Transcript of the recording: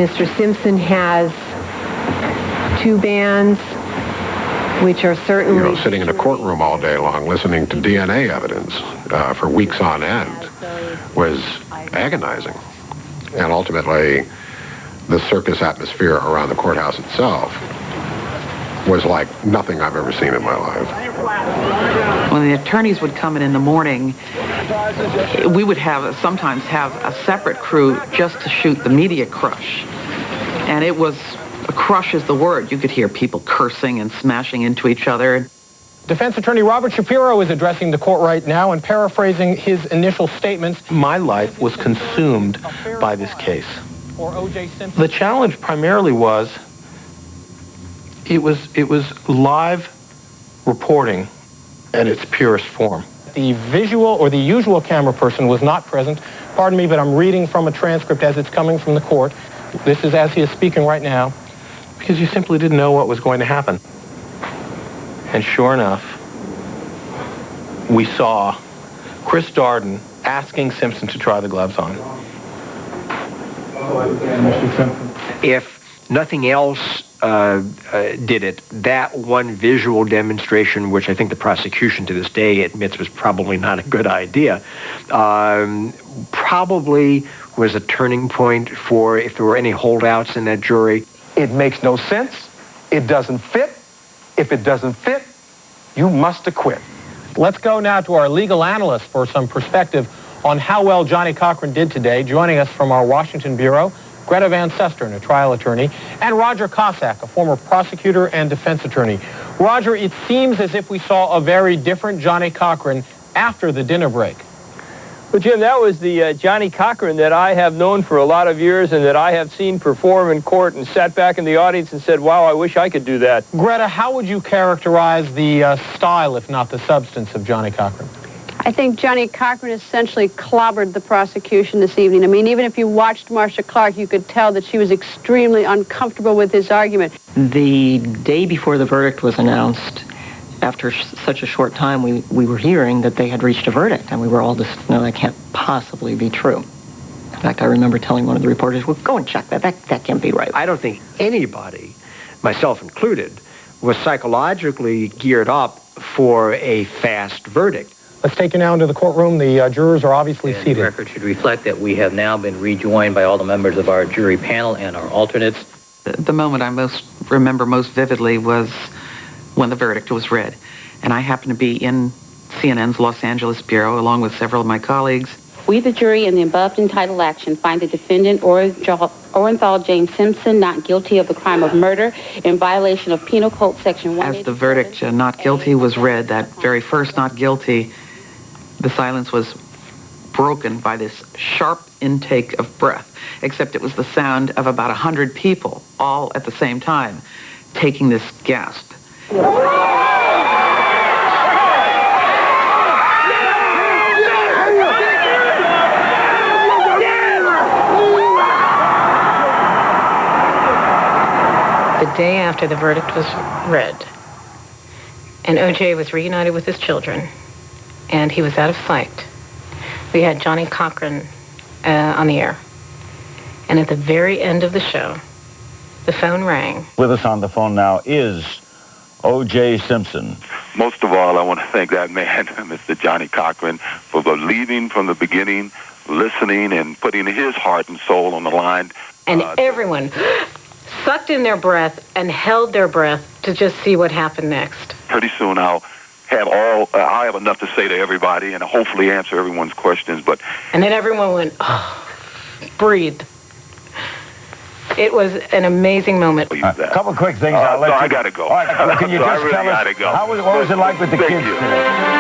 Mr. Simpson has two bands, which are certainly... sitting in a courtroom all day long, listening to DNA evidence for weeks on end was agonizing. And ultimately, the circus atmosphere around the courthouse itself was like nothing I've ever seen in my life. When the attorneys would come in the morning, we would sometimes have a separate crew just to shoot the media crush. And it was, a crush is the word. You could hear people cursing and smashing into each other. Defense attorney Robert Shapiro is addressing the court right now and paraphrasing his initial statements. My life was consumed by this case. The challenge primarily was, it was live reporting at its purest form. The visual or the usual camera person was not present. Pardon me, but I'm reading from a transcript as it's coming from the court. This is as he is speaking right now. Because you simply didn't know what was going to happen. And sure enough, we saw Chris Darden asking Simpson to try the gloves on. If nothing else did it, that one visual demonstration, which I think the prosecution to this day admits was probably not a good idea, probably was a turning point for if there were any holdouts in that jury. It makes no sense. It doesn't fit. If it doesn't fit, you must acquit. Let's go now to our legal analyst for some perspective on how well Johnny Cochran did today. Joining us from our Washington bureau, Greta Van Susteren, a trial attorney, and Roger Cossack, a former prosecutor and defense attorney. Roger, it seems as if we saw a very different Johnny Cochran after the dinner break. Well, Jim, that was the Johnny Cochran that I have known for a lot of years and that I have seen perform in court and sat back in the audience and said, wow, I wish I could do that. Greta, how would you characterize the style, if not the substance, of Johnny Cochran? I think Johnny Cochran essentially clobbered the prosecution this evening. I mean, even if you watched Marcia Clark, you could tell that she was extremely uncomfortable with his argument. The day before the verdict was announced, after such a short time, we were hearing that they had reached a verdict, and we were all just, no, that can't possibly be true. In fact, I remember telling one of the reporters, well, go and check that. That can't be right. I don't think anybody, myself included, was psychologically geared up for a fast verdict. Let's take you now into the courtroom. The jurors are obviously seated. The record should reflect that we have now been rejoined by all the members of our jury panel and our alternates. The moment I remember most vividly was when the verdict was read. And I happened to be in CNN's Los Angeles bureau along with several of my colleagues. We, the jury, in the above entitled action, find the defendant, Orenthal James Simpson, not guilty of the crime of murder in violation of Penal Code Section 1. As the verdict, not guilty, was read, that very first not guilty, the silence was broken by this sharp intake of breath, except it was the sound of about 100 people, all at the same time, taking this gasp. The day after the verdict was read, and O.J. was reunited with his children, and he was out of sight, we had Johnny Cochran on the air. And at the very end of the show, the phone rang. With us on the phone now is O.J. Simpson. Most of all, I want to thank that man, Mr. Johnny Cochran, for believing from the beginning, listening, and putting his heart and soul on the line. And everyone sucked in their breath and held their breath to just see what happened next. Pretty soon I'll have enough to say to everybody and hopefully answer everyone's questions. And then everyone went, oh, breathed. It was an amazing moment. A couple quick things. I'll let you. I got to go. All right, can you just tell us, what was it like with the kids today?